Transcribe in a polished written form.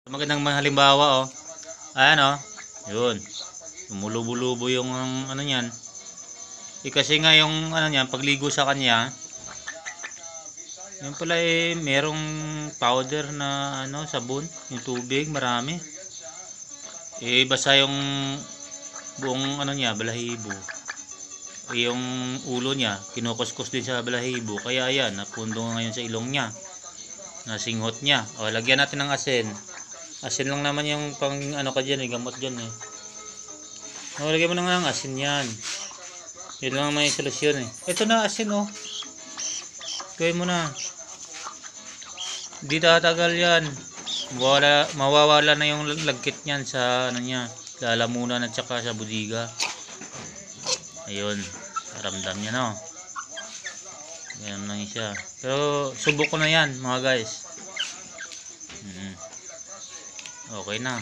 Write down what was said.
Magandang halimbawa, oh. Ayan, oh. Yun. Lumulubo-lubo yung ano niyan. Kasi nga yung ano niyan, pagligo sa kanya, yun pala merong powder na ano, sabon, yung tubig, marami. Basa yung buong ano niya, balahibo. Yung ulo niya, kinukuskus din sa balahibo. Kaya ayan, napundo ngayon sa ilong niya. Nasinghot niya. O, lagyan natin ng asin. Asin lang naman yung pang ano ka dyan, gamot dyan O, lagyan mo na nga ng asin yan. Yun lang may solusyon Ito na asin Gawin mo na. Hindi tatagal yan. Mawawala na yung lagkit niyan sa ano niya. Lalamunan at saka sa budiga. Ayun. Ramdam niya Ganun lang siya. Pero subok ko na yan mga guys. Okay na.